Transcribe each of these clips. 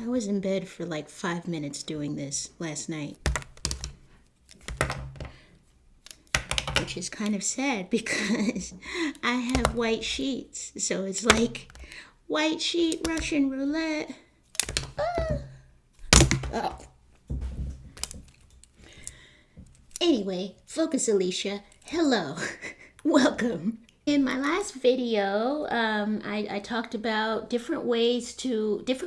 I was in bed for like 5 minutes doing this last night, which is kind of sad because I have white sheets. So it's like white sheet Russian roulette. Oh. Anyway, focus, Alicia. Hello. Welcome. In my last video, I talked about different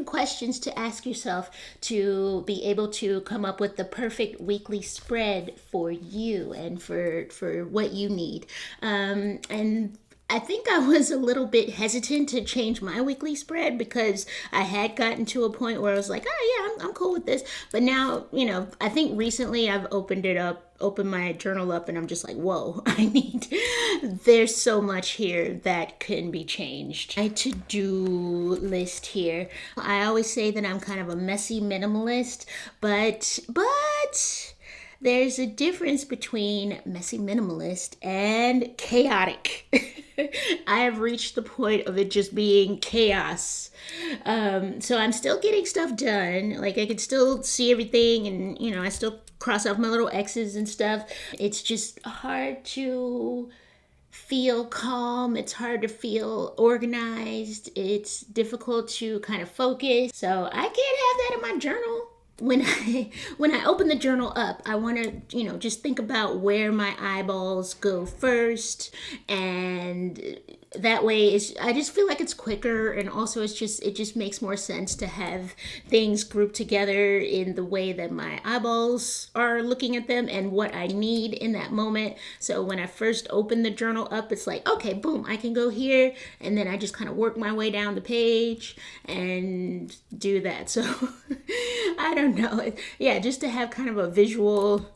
questions to ask yourself to be able to come up with the perfect weekly spread for you and for what you need. And I think I was a little bit hesitant to change my weekly spread because I had gotten to a point where I was like, oh yeah, I'm cool with this. But now, I think recently I've opened my journal up, and I'm just like, whoa, there's so much here that can be changed. My to-do list here. I always say that I'm kind of a messy minimalist, but there's a difference between messy minimalist and chaotic. I have reached the point of it just being chaos. So I'm still getting stuff done. Like, I can still see everything, and I still cross off my little X's and stuff. It's just hard to feel calm. It's hard to feel organized. It's difficult to kind of focus. So I can't have that in my journal. When I open the journal up, I want to, just think about where my eyeballs go first, and that way I just feel like it's quicker, and also it just makes more sense to have things grouped together in the way that my eyeballs are looking at them and what I need in that moment. So when I first open the journal up, it's like, okay, boom, I can go here, and then I just kind of work my way down the page and do that. So I don't know. Yeah, just to have kind of a visual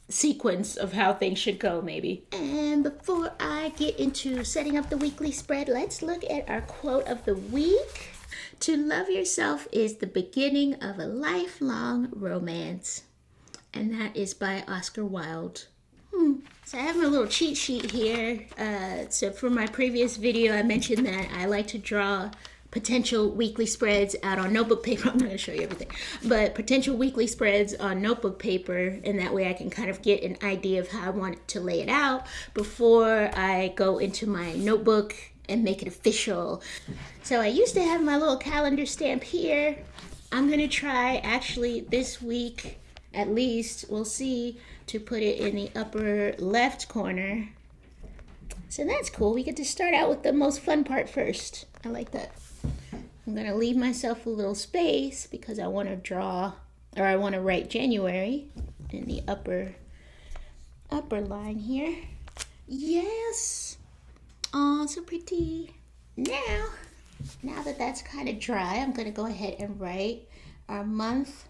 sequence of how things should go, maybe. And before I get into setting up the weekly spread, let's look at our quote of the week. To love yourself is the beginning of a lifelong romance. And that is by Oscar Wilde. So I have my little cheat sheet here. So for my previous video, I mentioned that I like to draw potential weekly spreads out on notebook paper. I'm not going to show you everything, but potential weekly spreads on notebook paper, and that way I can kind of get an idea of how I want to lay it out before I go into my notebook and make it official. So I used to have my little calendar stamp here. I'm going to try actually this week, at least, we'll see, to put it in the upper left corner. So that's cool. We get to start out with the most fun part first. I like that. I'm going to leave myself a little space because I want to draw, or I want to write January in the upper line here. Yes. Oh, so pretty. Now that that's kind of dry, I'm going to go ahead and write our month.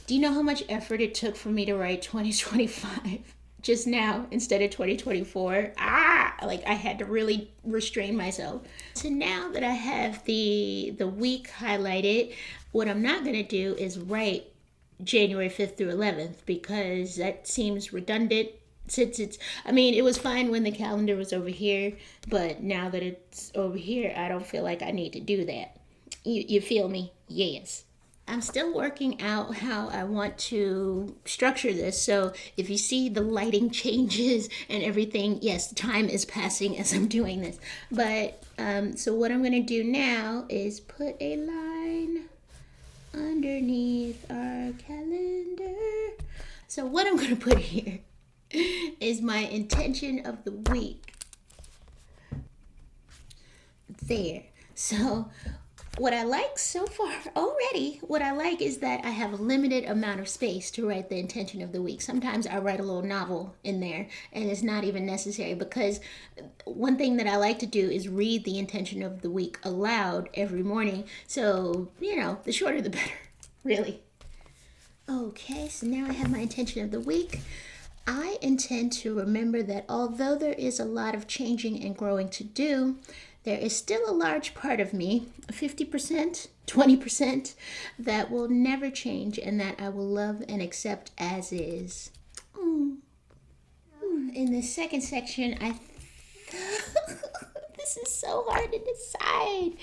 Do you know how much effort it took for me to write 2025 just now instead of 2024? Like, I had to really restrain myself. So now that I have the week highlighted, what I'm not going to do is write January 5th through 11th because that seems redundant. Since it was fine when the calendar was over here, but now that it's over here, I don't feel like I need to do that. You feel me? Yes. I'm still working out how I want to structure this. So if you see the lighting changes and everything, yes, time is passing as I'm doing this. But so what I'm going to do now is put a line underneath our calendar. So what I'm going to put here is my intention of the week. There. So what I like so far already, is that I have a limited amount of space to write the intention of the week. Sometimes I write a little novel in there and it's not even necessary, because one thing that I like to do is read the intention of the week aloud every morning. So, the shorter the better, really. Okay, so now I have my intention of the week. I intend to remember that although there is a lot of changing and growing to do, there is still a large part of me, 50%, 20%, that will never change and that I will love and accept as is. In the second section, This is so hard to decide.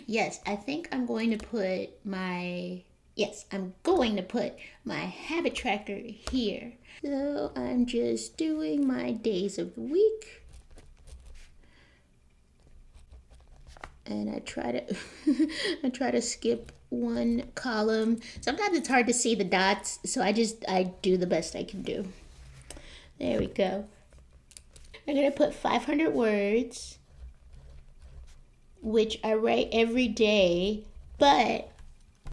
Yes, I think I'm going to put my, yes, I'm going to put my habit tracker here. So I'm just doing my days of the week. And I try to I try to skip one column. Sometimes it's hard to see the dots, so I do the best I can do. There we go. I'm gonna put 500 words, which I write every day, but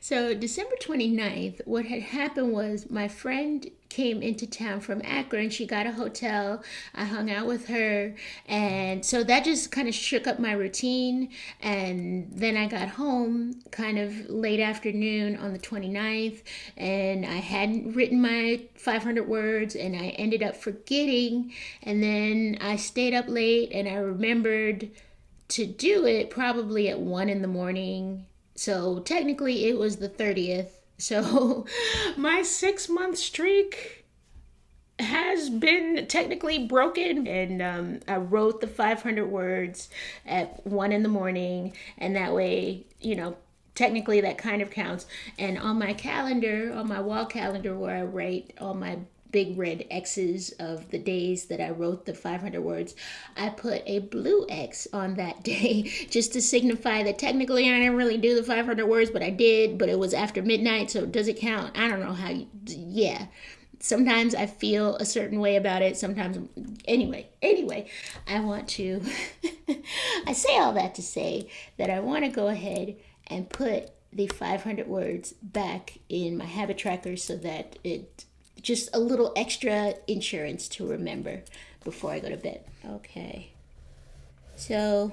so December 29th, what had happened was my friend came into town from Akron. She got a hotel. I hung out with her. And so that just kind of shook up my routine. And then I got home kind of late afternoon on the 29th. And I hadn't written my 500 words and I ended up forgetting. And then I stayed up late and I remembered to do it probably at 1 in the morning. So technically it was the 30th. So my 6-month streak has been technically broken. And I wrote the 500 words at 1 in the morning. And that way, technically that kind of counts. And on my calendar, on my wall calendar where I write all my big red X's of the days that I wrote the 500 words, I put a blue X on that day just to signify that technically I didn't really do the 500 words, but I did, but it was after midnight, so does it count? I don't know how yeah. Sometimes I feel a certain way about it. Sometimes, anyway, I want to, I say all that to say that I want to go ahead and put the 500 words back in my habit tracker so that it just a little extra insurance to remember before I go to bed. Okay. So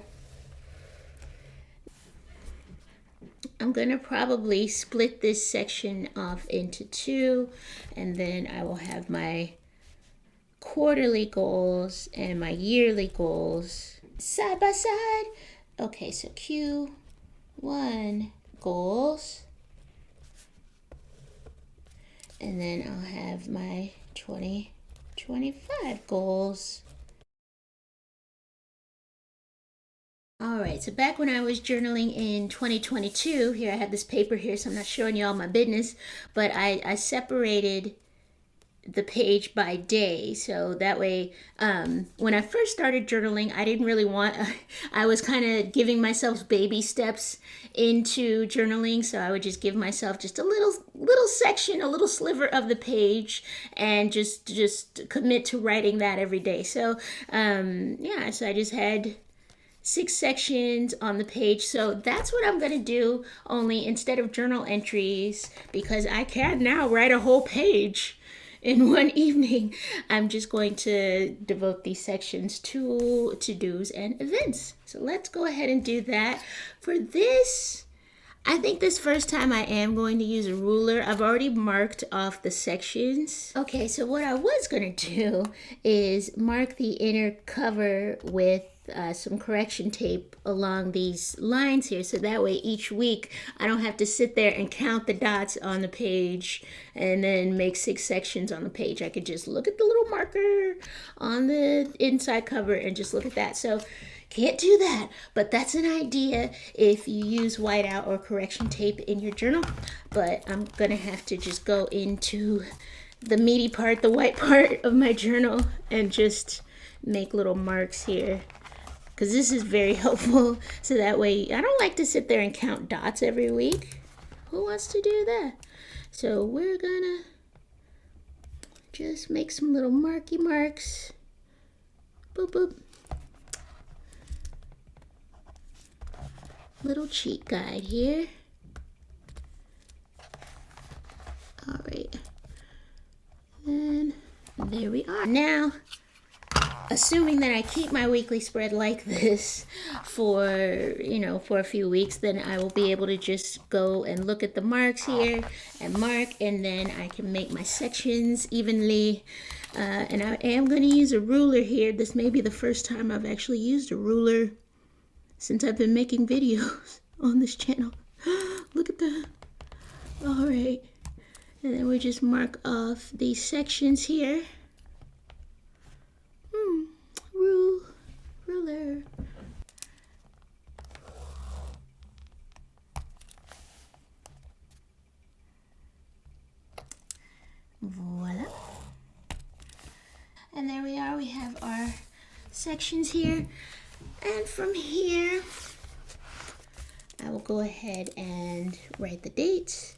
I'm going to probably split this section off into two, and then I will have my quarterly goals and my yearly goals side by side. Okay, so Q1 goals. And then I'll have my 2025 goals. All right, so back when I was journaling in 2022, here I have this paper here, so I'm not showing you all my business, but I separated the page by day, so that way when I first started journaling, I didn't really want I was kind of giving myself baby steps into journaling, so I would just give myself just a little section, a little sliver of the page, and just commit to writing that every day. So yeah, so I just had 6 sections on the page. So that's what I'm going to do, only instead of journal entries, because I can now write a whole page in one evening, I'm just going to devote these sections to to-dos and events. So let's go ahead and do that. For this, I think this first time I am going to use a ruler. I've already marked off the sections. Okay, so what I was going to do is mark the inner cover with some correction tape along these lines here, so that way each week I don't have to sit there and count the dots on the page and then make 6 sections on the page. I could just look at the little marker on the inside cover and just look at that. So can't do that, but that's an idea if you use whiteout or correction tape in your journal. But I'm gonna have to just go into the meaty part, the white part of my journal, and just make little marks here, because this is very helpful. So that way, I don't like to sit there and count dots every week. Who wants to do that? So we're gonna just make some little marky marks. Boop, boop. Little cheat guide here. All right. And there we are. Now, assuming that I keep my weekly spread like this for a few weeks, then I will be able to just go and look at the marks here and mark, and then I can make my sections evenly. And I am going to use a ruler here. This may be the first time I've actually used a ruler since I've been making videos on this channel. Look at that. All right. And then we just mark off these sections here. Ruler. Voila. And there we are. We have our sections here. And from here, I will go ahead and write the dates.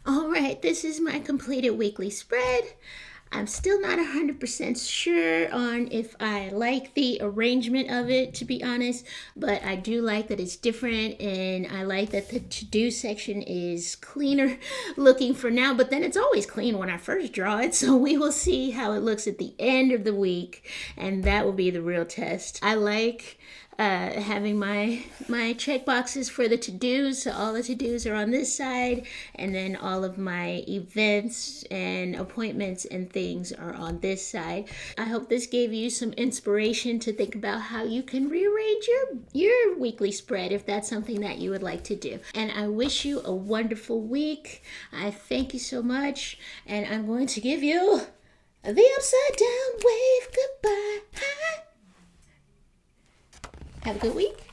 All right, this is my completed weekly spread. I'm still not 100% sure on if I like the arrangement of it, to be honest, but I do like that it's different, and I like that the to-do section is cleaner looking for now, but then it's always clean when I first draw it, so we will see how it looks at the end of the week, and that will be the real test. I like having my check boxes for the to-dos, so all the to-dos are on this side, and then all of my events and appointments and things are on this side. I hope this gave you some inspiration to think about how you can rearrange your weekly spread if that's something that you would like to do. And I wish you a wonderful week. I thank you so much, and I'm going to give you the upside down wave goodbye. Have a good week.